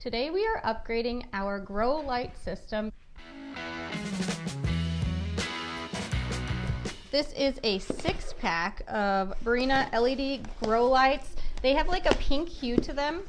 Today we are upgrading our grow light system. This is a 6-pack of Barrina LED grow lights. They have like a pink hue to them.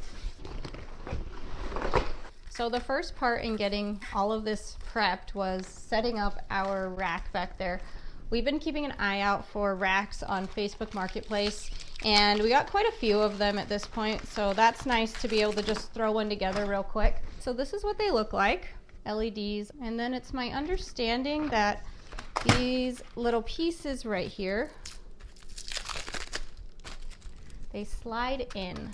So the first part in getting all of this prepped was setting up our rack back there. We've been keeping an eye out for racks on Facebook Marketplace, and we got quite a few of them at this point, so that's nice to be able to just throw one together real quick. So this is what they look like, LEDs, and then it's my understanding that these little pieces right here, they slide in.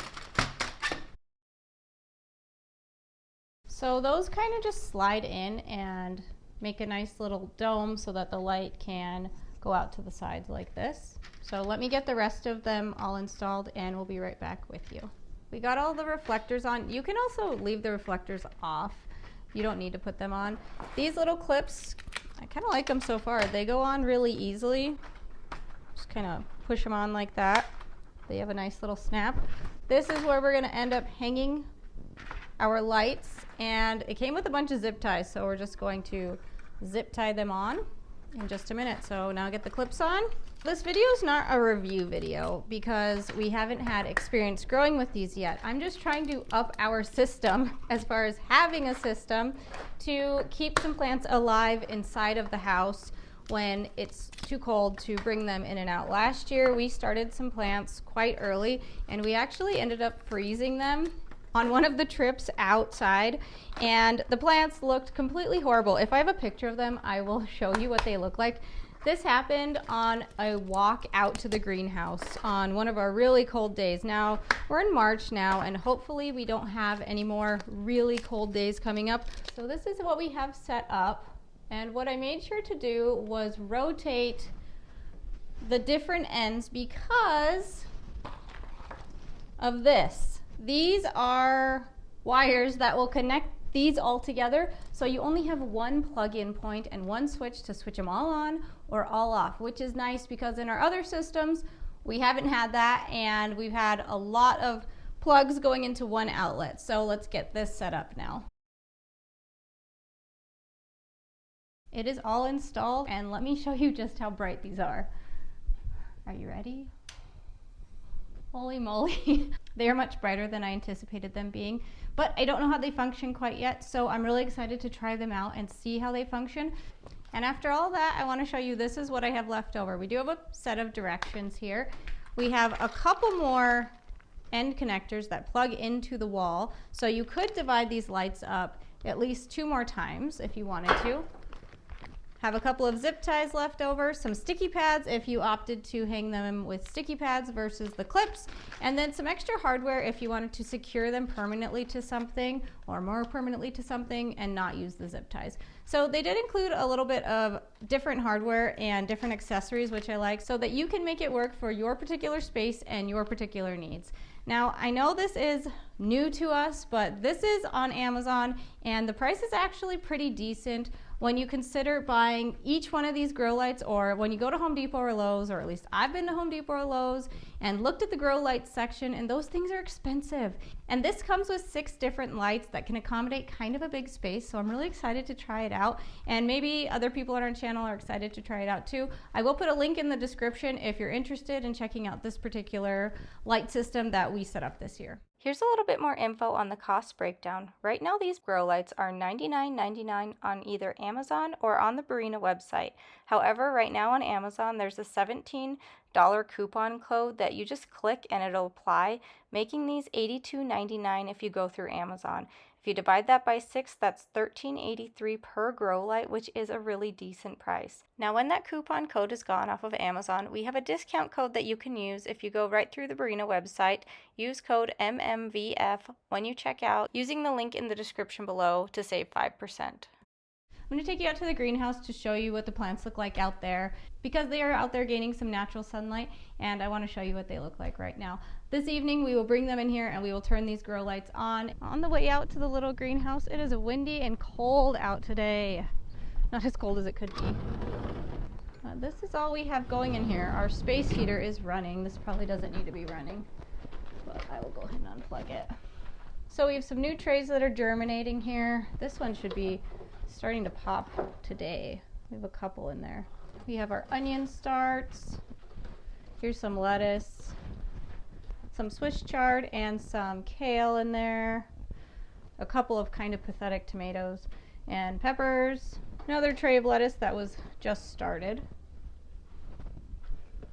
So those kind of just slide in and make a nice little dome so that the light can go out to the sides like this. So let me get the rest of them all installed and we'll be right back with you. We got all the reflectors on. You can also leave the reflectors off. You don't need to put them on. These little clips, I kind of like them so far. They go on really easily. Just kind of push them on like that. They have a nice little snap. This is where we're going to end up hanging our lights, and it came with a bunch of zip ties, so we're just going to zip tie them on in just a minute. So now get the clips on. This video is not a review video because we haven't had experience growing with these yet. I'm just trying to up our system as far as having a system to keep some plants alive inside of the house when it's too cold to bring them in and out. Last year we started some plants quite early and we actually ended up freezing them on one of the trips outside, and the plants looked completely horrible. If I have a picture of them, I will show you what they look like. This happened on a walk out to the greenhouse on one of our really cold days. Now, we're in March now, and hopefully we don't have any more really cold days coming up. So this is what we have set up, and what I made sure to do was rotate the different ends because of this. These are wires that will connect these all together, so you only have one plug-in point and one switch to switch them all on or all off, which is nice because in our other systems we haven't had that, and we've had a lot of plugs going into one outlet. So let's get this set up now. It is all installed, and let me show you just how bright these are. Are you ready? Holy moly. They are much brighter than I anticipated them being, but I don't know how they function quite yet, so I'm really excited to try them out and see how they function. And after all that, I want to show you, this is what I have left over. We do have a set of directions here. We have a couple more end connectors that plug into the wall, so you could divide these lights up at least 2 more times if you wanted to. Have a couple of zip ties left over, some sticky pads if you opted to hang them with sticky pads versus the clips, and then some extra hardware if you wanted to secure them permanently to something or more permanently to something and not use the zip ties. So they did include a little bit of different hardware and different accessories, which I like, so that you can make it work for your particular space and your particular needs. Now, I know this is new to us, but this is on Amazon, and the price is actually pretty decent when you consider buying each one of these grow lights, or when you go to Home Depot or Lowe's, or at least I've been to Home Depot or Lowe's and looked at the grow light section, and those things are expensive. And this comes with 6 different lights that can accommodate kind of a big space, so I'm really excited to try it out, and maybe other people on our channel are excited to try it out too. I will put a link in the description if you're interested in checking out this particular light system that we set up this year. Here's a little bit more info on the cost breakdown. Right now these grow lights are $99.99 on either Amazon or on the Barrina website. However, right now on Amazon there's a $17 coupon code that you just click and it'll apply, making these $82.99 if you go through Amazon. If you divide that by 6, that's $13.83 per grow light, which is a really decent price. Now, when that coupon code is gone off of Amazon, we have a discount code that you can use if you go right through the Barrina website. Use code MMVF when you check out, using the link in the description below to save 5%. I'm going to take you out to the greenhouse to show you what the plants look like out there, because they are out there gaining some natural sunlight, and I want to show you what they look like right now. This evening we will bring them in here and we will turn these grow lights on. On the way out to the little greenhouse, it is windy and cold out today. Not as cold as it could be. This is all we have going in here. Our space heater is running. This probably doesn't need to be running, but I will go ahead and unplug it. So we have some new trays that are germinating here. This one should be starting to pop today. We have a couple in there. We have our onion starts. Here's some lettuce, some Swiss chard, and some kale in there. A couple of kind of pathetic tomatoes and peppers. Another tray of lettuce that was just started.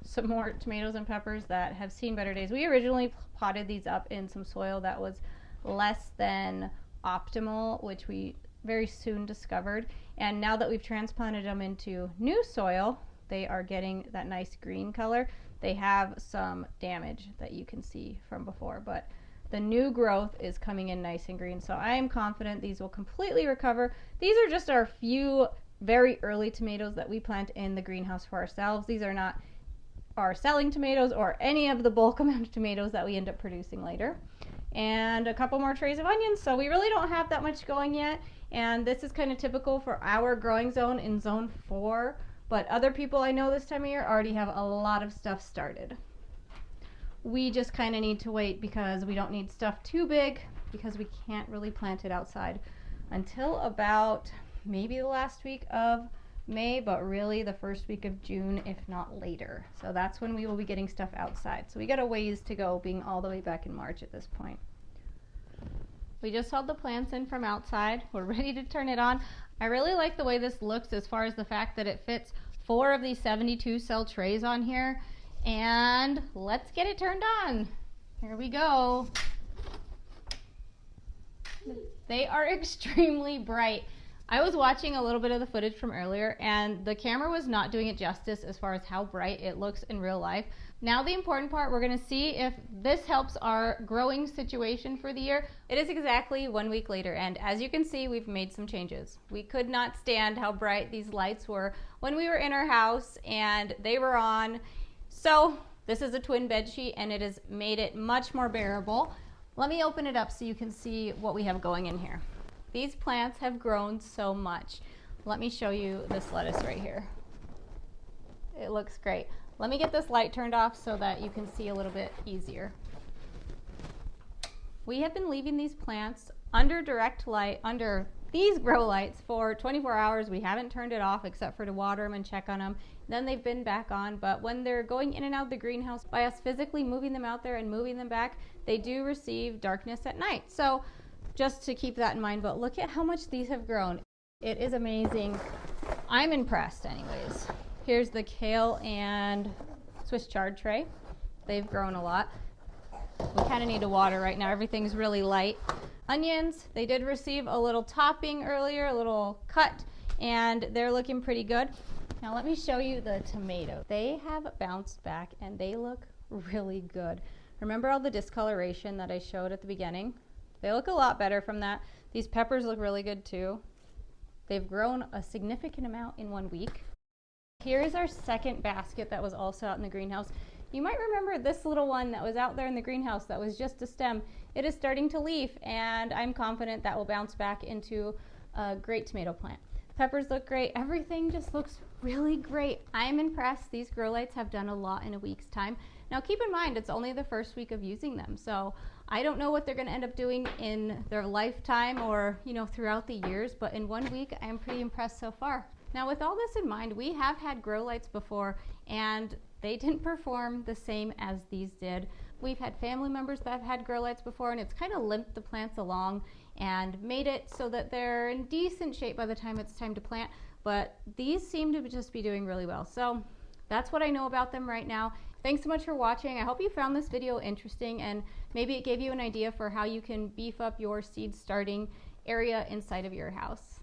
Some more tomatoes and peppers that have seen better days. We originally potted these up in some soil that was less than optimal, which we very soon discovered. And now that we've transplanted them into new soil, they are getting that nice green color. They have some damage that you can see from before, but the new growth is coming in nice and green. So I am confident these will completely recover. These are just our few very early tomatoes that we plant in the greenhouse for ourselves. These are not our selling tomatoes or any of the bulk amount of tomatoes that we end up producing later. And a couple more trays of onions. So we really don't have that much going yet. And this is kind of typical for our growing zone in zone 4. But other people I know this time of year already have a lot of stuff started. We just kind of need to wait because we don't need stuff too big because we can't really plant it outside until about maybe the last week of May, but really the first week of June, if not later. So that's when we will be getting stuff outside. So we got a ways to go, being all the way back in March at this point. We just hauled the plants in from outside. We're ready to turn it on. I really like the way this looks as far as the fact that it fits 4 of these 72 cell trays on here. And let's get it turned on. Here we go. They are extremely bright. I was watching a little bit of the footage from earlier and the camera was not doing it justice as far as how bright it looks in real life. Now the important part, we're going to see if this helps our growing situation for the year. It is exactly 1 week later, and as you can see, we've made some changes. We could not stand how bright these lights were when we were in our house and they were on. So this is a twin bed sheet and it has made it much more bearable. Let me open it up so you can see what we have going in here. These plants have grown so much. Let me show you this lettuce right here. It looks great. Let me get this light turned off so that you can see a little bit easier. We have been leaving these plants under direct light, under these grow lights for 24 hours. We haven't turned it off except for to water them and check on them. Then they've been back on, but when they're going in and out of the greenhouse, by us physically moving them out there and moving them back, they do receive darkness at night. So just to keep that in mind, but look at how much these have grown. It is amazing. I'm impressed anyways. Here's the kale and Swiss chard tray. They've grown a lot. We kind of need to water right now. Everything's really light. Onions, they did receive a little topping earlier, a little cut, and they're looking pretty good. Now let me show you the tomatoes. They have bounced back and they look really good. Remember all the discoloration that I showed at the beginning? They look a lot better from that. These peppers look really good too. They've grown a significant amount in 1 week. Here is our second basket that was also out in the greenhouse. You might remember this little one that was out there in the greenhouse that was just a stem. It is starting to leaf and I'm confident that will bounce back into a great tomato plant. Peppers look great. Everything just looks really great. I'm impressed. These grow lights have done a lot in a week's time. Now keep in mind, it's only the first week of using them. So I don't know what they're going to end up doing in their lifetime or, throughout the years, but in 1 week, I am pretty impressed so far. Now with all this in mind, we have had grow lights before and they didn't perform the same as these did. We've had family members that have had grow lights before and it's kind of limped the plants along and made it so that they're in decent shape by the time it's time to plant, but these seem to just be doing really well. So that's what I know about them right now. Thanks so much for watching. I hope you found this video interesting and maybe it gave you an idea for how you can beef up your seed starting area inside of your house.